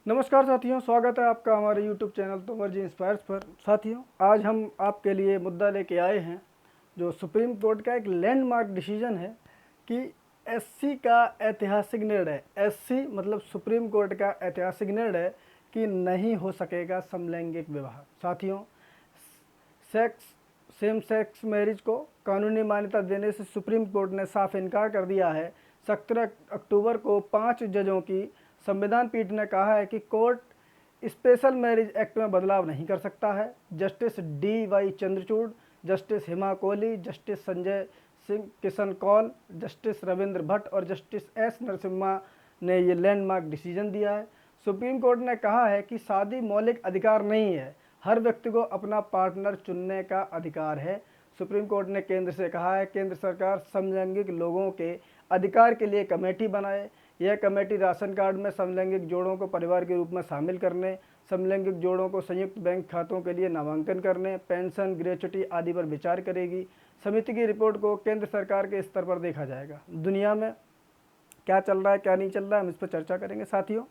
नमस्कार साथियों, स्वागत है आपका हमारे YouTube चैनल तोमर जी इंस्पायर्स पर। साथियों, आज हम आपके लिए मुद्दा लेके आए हैं जो सुप्रीम कोर्ट का एक लैंडमार्क डिसीजन है कि एससी का ऐतिहासिक निर्णय, एससी मतलब सुप्रीम कोर्ट का ऐतिहासिक निर्णय कि नहीं हो सकेगा समलैंगिक विवाह। साथियों, सेम सेक्स मैरिज को कानूनी मान्यता देने से सुप्रीम कोर्ट ने साफ इनकार कर दिया है। 17 अक्टूबर को 5 जजों की संविधान पीठ ने कहा है कि कोर्ट स्पेशल मैरिज एक्ट में बदलाव नहीं कर सकता है। जस्टिस DY चंद्रचूड़, जस्टिस हिमा कोहली, जस्टिस संजय सिंह किशन कौल, जस्टिस रविंद्र भट्ट और जस्टिस S नरसिम्हा ने ये लैंडमार्क डिसीजन दिया है। सुप्रीम कोर्ट ने कहा है कि शादी मौलिक अधिकार नहीं है, हर व्यक्ति को अपना पार्टनर चुनने का अधिकार है। सुप्रीम कोर्ट ने केंद्र से कहा है केंद्र सरकार समलैंगिक लोगों के अधिकार के लिए कमेटी बनाए। यह कमेटी राशन कार्ड में समलैंगिक जोड़ों को परिवार के रूप में शामिल करने, समलैंगिक जोड़ों को संयुक्त बैंक खातों के लिए नामांकन करने, पेंशन, ग्रेच्युटी आदि पर विचार करेगी। समिति की रिपोर्ट को केंद्र सरकार के स्तर पर देखा जाएगा। दुनिया में क्या चल रहा है, क्या नहीं चल रहा है, हम इस पर चर्चा करेंगे। साथियों,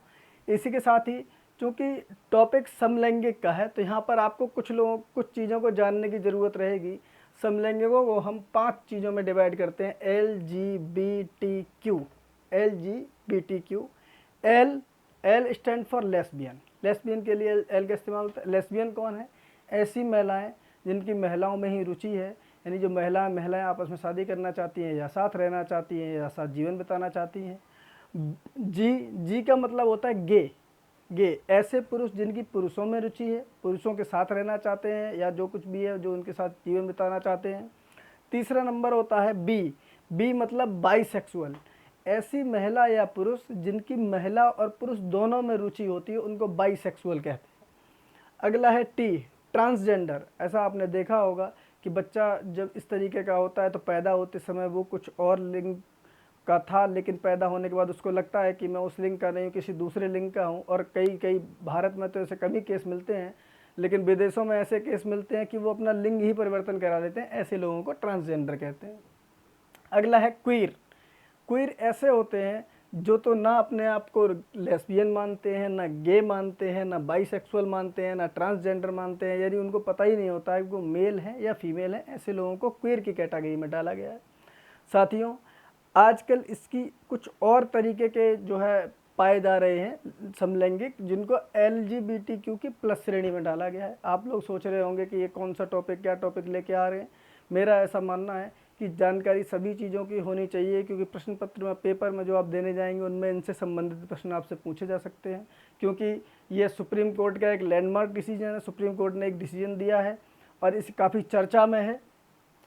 इसी के साथ ही चूँकि टॉपिक समलैंगिक का है तो यहाँ पर आपको कुछ चीज़ों को जानने की ज़रूरत रहेगी। समलैंगिकों को हम 5 चीज़ों में डिवाइड करते हैं। LGBTQ। L stand for lesbian. Lesbian के लिए एल का इस्तेमाल होता है। लेस्बियन कौन है? ऐसी महिलाएं जिनकी महिलाओं में ही रुचि है, यानी जो महिलाएं आपस में शादी करना चाहती हैं या साथ रहना चाहती हैं या साथ जीवन बिताना चाहती हैं। जी का मतलब होता है गे, ऐसे पुरुष जिनकी पुरुषों में रुचि है, पुरुषों के साथ रहना चाहते हैं या जो कुछ भी है जो उनके साथ जीवन बिताना चाहते हैं। तीसरा नंबर होता है बी मतलब बाइसेक्सुअल। ऐसी महिला या पुरुष जिनकी महिला और पुरुष दोनों में रुचि होती है उनको बाइसेक्सुअल कहते हैं। अगला है टी, ट्रांसजेंडर। ऐसा आपने देखा होगा कि बच्चा जब इस तरीके का होता है तो पैदा होते समय वो कुछ और लिंग का था, लेकिन पैदा होने के बाद उसको लगता है कि मैं उस लिंग का नहीं हूँ, किसी दूसरे लिंग का हूँ। और कई भारत में तो ऐसे कम ही केस मिलते हैं, लेकिन विदेशों में ऐसे केस मिलते हैं कि वो अपना लिंग ही परिवर्तन करा लेते हैं। ऐसे लोगों को ट्रांसजेंडर कहते हैं। अगला है क्वीर ऐसे होते हैं जो तो ना अपने आप को लेस्बियन मानते हैं, ना गे मानते हैं, ना बाइसेक्सुअल मानते हैं, ना ट्रांसजेंडर मानते हैं, यानी उनको पता ही नहीं होता है कि वो मेल है या फीमेल है। ऐसे लोगों को क्वीर की कैटेगरी में डाला गया है। साथियों, आजकल इसकी कुछ और तरीके के जो है पाए जा रहे हैं समलैंगिक, जिनको LGBTQ की प्लस श्रेणी में डाला गया है। आप लोग सोच रहे होंगे कि ये कौन सा टॉपिक, क्या टॉपिक लेके आ रहे हैं। मेरा ऐसा मानना है कि जानकारी सभी चीज़ों की होनी चाहिए, क्योंकि प्रश्न पत्र में, पेपर में जो आप देने जाएंगे उनमें इनसे संबंधित प्रश्न आपसे पूछे जा सकते हैं। क्योंकि ये सुप्रीम कोर्ट का एक लैंडमार्क डिसीजन है। सुप्रीम कोर्ट ने एक डिसीजन दिया है और इस काफ़ी चर्चा में है।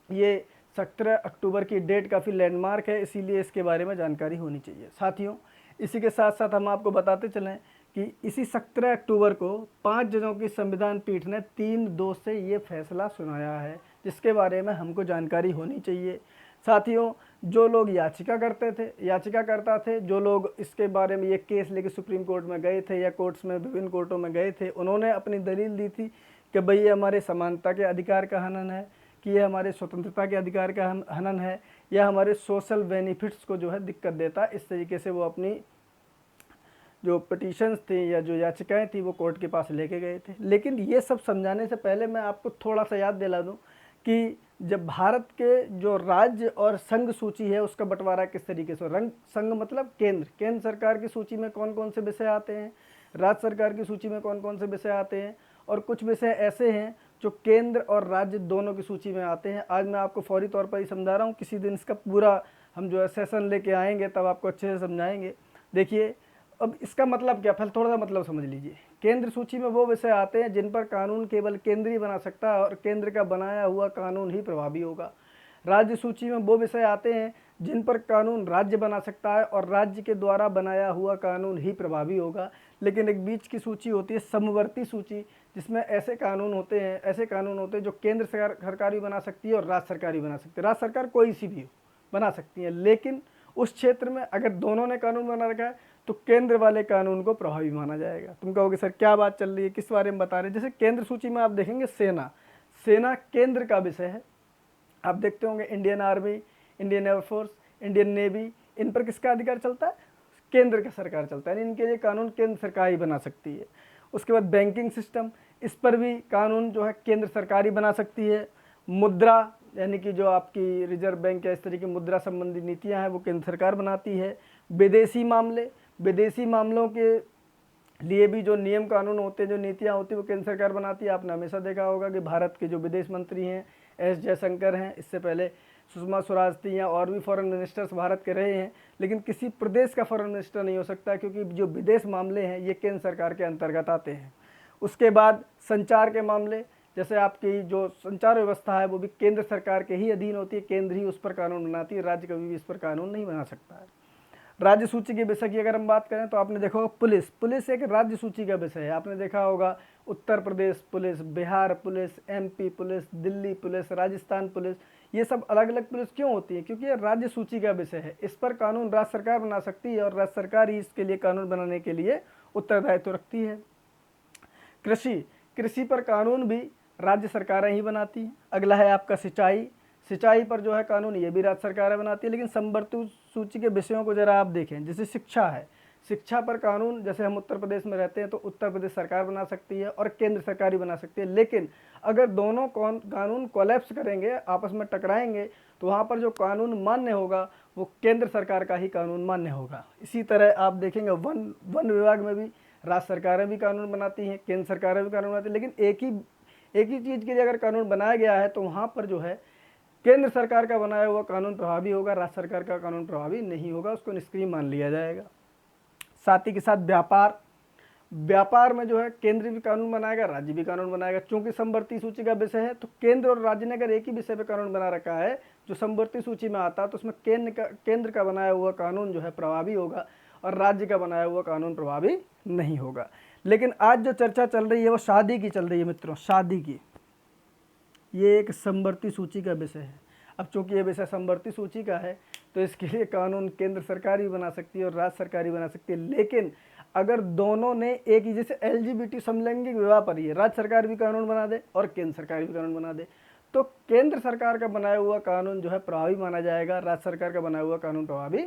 ये 17 अक्टूबर की डेट काफ़ी लैंडमार्क है, इसीलिए इसके बारे में जानकारी होनी चाहिए। साथियों, इसी के साथ साथ हम आपको बताते चलें कि इसी 17 अक्टूबर को 5 जजों की संविधान पीठ ने 3-2 से ये फैसला सुनाया है, जिसके बारे में हमको जानकारी होनी चाहिए। साथियों, जो लोग याचिकाकर्ता थे, जो लोग इसके बारे में ये केस लेके सुप्रीम कोर्ट में गए थे या कोर्ट्स में, विभिन्न कोर्टों में गए थे, उन्होंने अपनी दलील दी थी कि भाई ये हमारे समानता के अधिकार का हनन है, कि ये हमारे स्वतंत्रता के अधिकार का हनन है, या हमारे सोशल बेनिफिट्स को जो है दिक्कत देता है। इस तरीके से वो अपनी जो पिटीशंस थी या जो याचिकाएं थी वो कोर्ट के पास लेके गए थे। लेकिन ये सब समझाने से पहले मैं आपको थोड़ा सा याद दिला दूं कि जब भारत के जो राज्य और संघ सूची है उसका बंटवारा किस तरीके से, संघ मतलब केंद्र सरकार की सूची में कौन कौन से विषय आते हैं, राज्य सरकार की सूची में कौन कौन से विषय आते हैं, और कुछ विषय ऐसे हैं जो केंद्र और राज्य दोनों की सूची में आते हैं। आज मैं आपको फौरी तौर पर ही समझा रहा हूँ, किसी दिन इसका पूरा हम जो है सेशन लेके आएंगे तब आपको अच्छे से समझाएंगे। देखिए, अब इसका मतलब क्या, पहले थोड़ा सा मतलब समझ लीजिए। केंद्र सूची में वो विषय आते हैं जिन पर कानून केवल केंद्र ही बना सकता है और केंद्र का बनाया हुआ कानून ही प्रभावी होगा। राज्य सूची में वो विषय आते हैं जिन पर कानून राज्य बना सकता है और राज्य के द्वारा बनाया हुआ कानून ही प्रभावी होगा। लेकिन एक बीच की सूची होती है समवर्ती सूची, जिसमें ऐसे कानून होते हैं जो केंद्र सरकार भी बना सकती है और राज्य सरकार भी बना सकती है। राज्य सरकार कोई सी भी बना सकती है, लेकिन उस क्षेत्र में अगर दोनों ने कानून बना रखा है तो केंद्र वाले कानून को प्रभावी माना जाएगा। तुम कहोगे सर क्या बात चल रही है, किस बारे में बता रहे हैं। जैसे केंद्र सूची में आप देखेंगे सेना केंद्र का विषय है। आप देखते होंगे Indian army, Indian air force, Indian navy, इन पर किसका अधिकार चलता है? केंद्र का सरकार चलता है, यानी इनके लिए कानून केंद्र सरकार ही बना सकती है। उसके बाद बैंकिंग सिस्टम, इस पर भी कानून जो है केंद्र सरकार ही बना सकती है। मुद्रा, यानी कि जो आपकी रिजर्व बैंक या इस तरह की मुद्रा संबंधी नीतियां हैं वो केंद्र सरकार बनाती है। विदेशी मामले, विदेशी मामलों के लिए भी जो नियम कानून होते हैं, जो नीतियां होती है वो केंद्र सरकार बनाती है। आपने हमेशा देखा होगा कि भारत के जो विदेश मंत्री हैं एस जयशंकर हैं, इससे पहले सुषमा स्वराज थी या और भी फॉरेन मिनिस्टर्स भारत के रहे हैं, लेकिन किसी प्रदेश का फॉरेन मिनिस्टर नहीं हो सकता, क्योंकि जो विदेश मामले हैं ये केंद्र सरकार के अंतर्गत आते हैं। उसके बाद संचार के मामले, जैसे आपकी जो संचार व्यवस्था है वो भी केंद्र सरकार के ही अधीन होती है, केंद्र ही उस पर कानून बनाती है, राज्य कभी भी इस पर कानून नहीं बना सकता है। राज्य सूची के विषय की अगर हम बात करें तो आपने देखा होगा पुलिस, पुलिस एक राज्य सूची का विषय है। आपने देखा होगा Uttar Pradesh police, Bihar police, MP police, Delhi police, Rajasthan police, ये सब अलग अलग पुलिस क्यों होती है? क्योंकि ये राज्य सूची का विषय है। इस पर कानून राज्य सरकार बना सकती है और राज्य सरकार ही इसके लिए कानून बनाने के लिए उत्तरदायित्व रखती है। कृषि, कृषि पर कानून भी राज्य सरकारें ही बनाती हैं। अगला है आपका सिंचाई, सिंचाई पर जो है कानून ये भी राज्य सरकारें बनाती है। लेकिन समवर्ती सूची के विषयों को जरा आप देखें, जैसे शिक्षा है, शिक्षा पर कानून जैसे हम उत्तर प्रदेश में रहते हैं तो उत्तर प्रदेश सरकार बना सकती है और केंद्र सरकार ही बना सकती है। लेकिन अगर दोनों कानून कोलैप्स करेंगे, आपस में टकराएंगे, तो वहाँ पर जो कानून मान्य होगा वो केंद्र सरकार का ही कानून मान्य होगा। इसी तरह आप देखेंगे वन विभाग में भी राज्य सरकारें भी कानून बनाती हैं, केंद्र सरकारें भी कानून बनाती हैं। लेकिन एक ही चीज़ के लिए अगर कानून बनाया गया है तो वहाँ पर जो है केंद्र सरकार का बनाया हुआ कानून प्रभावी होगा, राज्य सरकार का कानून प्रभावी नहीं होगा, उसको निष्क्रिय मान लिया जाएगा। साथ ही के साथ व्यापार, व्यापार में जो है केंद्र भी कानून बनाएगा, राज्य भी कानून बनाएगा। चूंकि समवर्ती सूची का विषय है तो केंद्र और राज्य ने अगर एक ही विषय पे कानून बना रखा है जो समवर्ती सूची में आता है तो उसमें केंद्र का बनाया हुआ कानून जो है प्रभावी होगा और राज्य का बनाया हुआ कानून प्रभावी नहीं होगा। लेकिन आज जो चर्चा चल रही है वो शादी की चल रही है मित्रों, शादी की। ये एक समवर्ती सूची का विषय है। अब चूंकि ये विषय समवर्ती सूची का है तो इसके लिए कानून केंद्र सरकार भी बना सकती है और राज्य सरकार भी बना सकती है। लेकिन अगर दोनों ने एक ही, जैसे LGBT समलैंगिक विवाह पर ही राज्य सरकार भी कानून बना दे और केंद्र सरकार भी कानून बना दे तो केंद्र सरकार का बनाया हुआ कानून जो है प्रभावी माना जाएगा, राज्य सरकार का बनाया हुआ कानून प्रभावी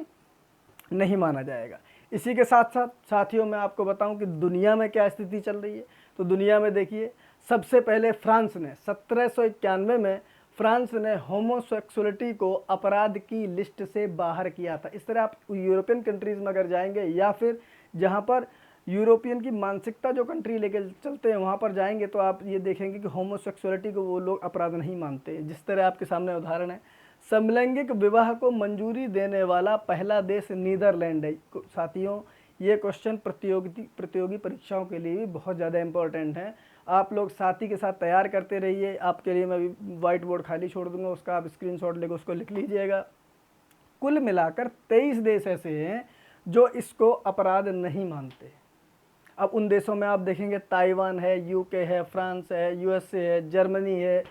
नहीं माना जाएगा। इसी के साथ साथ साथियों मैं आपको बताऊं कि दुनिया में क्या स्थिति चल रही है। तो दुनिया में देखिए, सबसे पहले फ्रांस ने 1791 में फ्रांस ने होमोसेक्सुअलिटी को अपराध की लिस्ट से बाहर किया था। इस तरह आप यूरोपियन कंट्रीज़ में अगर जाएंगे या फिर जहाँ पर यूरोपियन की मानसिकता जो कंट्री लेके चलते हैं वहाँ पर जाएंगे तो आप ये देखेंगे कि होमोसेक्सुअलिटी को वो लोग अपराध नहीं मानते। जिस तरह आपके सामने उदाहरण है, समलैंगिक विवाह को मंजूरी देने वाला पहला देश नीदरलैंड है। साथियों ये क्वेश्चन प्रतियोगी परीक्षाओं के लिए भी बहुत ज़्यादा इम्पोर्टेंट है। आप लोग साथी के साथ तैयार करते रहिए। आपके लिए मैं भी वाइट बोर्ड खाली छोड़ दूंगा, उसका आप स्क्रीनशॉट लेकर उसको लिख लीजिएगा। कुल मिलाकर 23 देश ऐसे हैं जो इसको अपराध नहीं मानते। अब उन देशों में आप देखेंगे ताइवान है, यूके है, फ्रांस है, यूएसए है, जर्मनी है,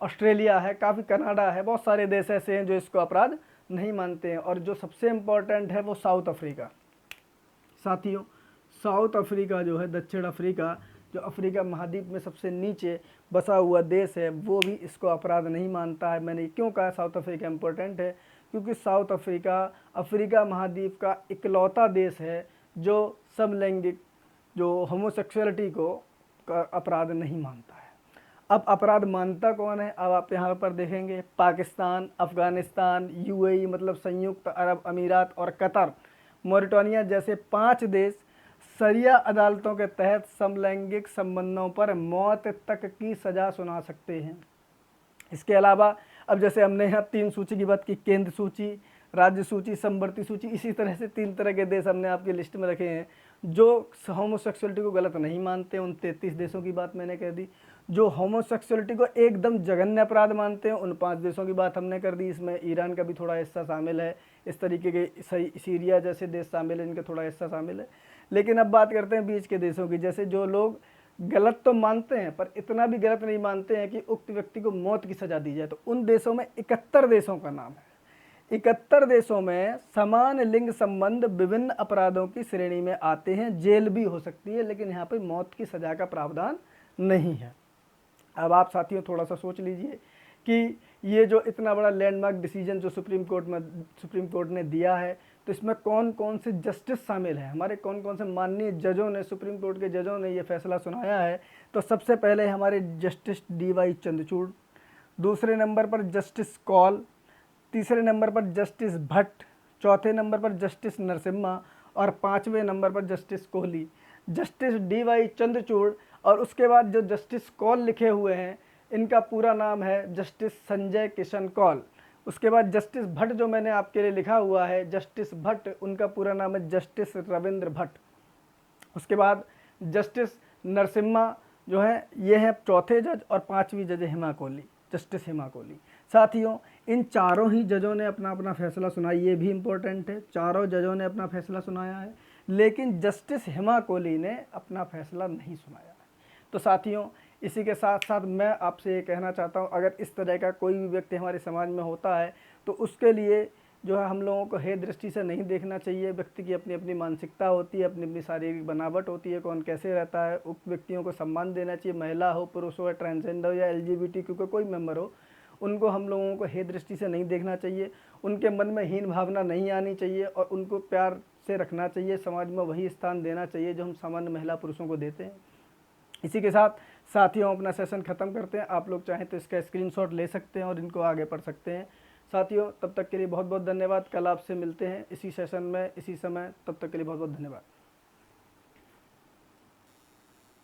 ऑस्ट्रेलिया है, काफ़ी कनाडा है, बहुत सारे देश ऐसे हैं जो इसको अपराध नहीं मानते हैं। और जो सबसे इम्पोर्टेंट है वो साउथ अफ्रीका। साथियों साउथ अफ्रीका जो है, दक्षिण अफ्रीका जो अफ्रीका महाद्वीप में सबसे नीचे बसा हुआ देश है, वो भी इसको अपराध नहीं मानता है। मैंने क्यों कहा साउथ अफ्रीका इम्पोर्टेंट है? क्योंकि साउथ अफ्रीका अफ्रीका महाद्वीप का इकलौता देश है जो समलैंगिक, जो होमोसेक्सुअलिटी को अपराध नहीं मानता है। अब अपराध मानता कौन है? अब आप यहाँ पर देखेंगे पाकिस्तान, अफ़गानिस्तान, UAE मतलब संयुक्त अरब अमीरात और कतर, मॉरिटानिया जैसे 5 देश शरिया अदालतों के तहत समलैंगिक संबंधों पर मौत तक की सज़ा सुना सकते हैं। इसके अलावा अब जैसे हमने यहाँ 3 सूची की बात की, केंद्र सूची, राज्य सूची, समवर्ती सूची, इसी तरह से 3 तरह के देश हमने आपकी लिस्ट में रखे हैं जो होमोसेक्सुअलिटी को गलत नहीं मानते। उन 33 देशों की बात मैंने कह दी। जो होमोसेक्सुअलिटी को एकदम जघन्य अपराध मानते हैं उन 5 देशों की बात हमने कर दी। इसमें ईरान का भी थोड़ा हिस्सा शामिल है, इस तरीके के सीरिया जैसे देश शामिल है, इनका थोड़ा हिस्सा शामिल है। लेकिन अब बात करते हैं बीच के देशों की, जैसे जो लोग गलत तो मानते हैं पर इतना भी गलत नहीं मानते हैं कि उक्त व्यक्ति को मौत की सज़ा दी जाए। तो उन देशों में 71 देशों का नाम है। 71 देशों में समान लिंग संबंध विभिन्न अपराधों की श्रेणी में आते हैं, जेल भी हो सकती है, लेकिन यहाँ पर मौत की सज़ा का प्रावधान नहीं है। अब आप साथियों थोड़ा सा सोच लीजिए कि ये जो इतना बड़ा लैंडमार्क डिसीजन जो सुप्रीम कोर्ट ने दिया है, तो इसमें कौन कौन से जस्टिस शामिल हैं, हमारे कौन कौन से माननीय जजों ने, सुप्रीम कोर्ट के जजों ने ये फैसला सुनाया है। तो सबसे पहले हमारे जस्टिस डी.वाई. चंद्रचूड़, दूसरे नंबर पर जस्टिस कौल, तीसरे नंबर पर जस्टिस भट्ट, चौथे नंबर पर जस्टिस नरसिम्हा और पाँचवें नंबर पर justice Kohli. Justice D.Y.. Chandrachud और उसके बाद जो जस्टिस कौल लिखे हुए हैं, इनका पूरा नाम है जस्टिस संजय किशन कौल। उसके बाद जस्टिस भट्ट जो मैंने आपके लिए लिखा हुआ है, जस्टिस भट्ट, उनका पूरा नाम है जस्टिस रविंद्र भट्ट। उसके बाद जस्टिस नरसिम्हा जो है, ये है चौथे जज, और पांचवी जज हेमा कोहली, जस्टिस हेमा कोहली। साथियों, इन चारों ही जजों ने अपना अपना फैसला सुनाया, ये भी इम्पोर्टेंट है, चारों जजों ने अपना फैसला सुनाया है, लेकिन जस्टिस हेमा कोहली ने अपना फैसला नहीं सुनाया है। तो साथियों, इसी के साथ साथ मैं आपसे ये कहना चाहता हूँ, अगर इस तरह का कोई भी व्यक्ति हमारे समाज में होता है तो उसके लिए जो है हम लोगों को हे दृष्टि से नहीं देखना चाहिए। व्यक्ति की अपनी अपनी मानसिकता होती है, अपनी अपनी शारीरिक बनावट होती है, कौन कैसे रहता है, उप व्यक्तियों को सम्मान देना चाहिए, महिला हो, पुरुष हो, ट्रांसजेंडर हो या LGBT का कोई मेंबर हो, उनको हम लोगों को हे दृष्टि से नहीं देखना चाहिए, उनके मन में हीन भावना नहीं आनी चाहिए और उनको प्यार से रखना चाहिए, समाज में वही स्थान देना चाहिए जो हम सामान्य महिला पुरुषों को देते हैं। इसी के साथ साथियों, अपना सेशन ख़त्म करते हैं। आप लोग चाहें तो इसका स्क्रीनशॉट ले सकते हैं और इनको आगे पढ़ सकते हैं। साथियों, तब तक के लिए बहुत बहुत धन्यवाद। कल आपसे मिलते हैं इसी सेशन में, इसी समय। तब तक के लिए बहुत बहुत धन्यवाद।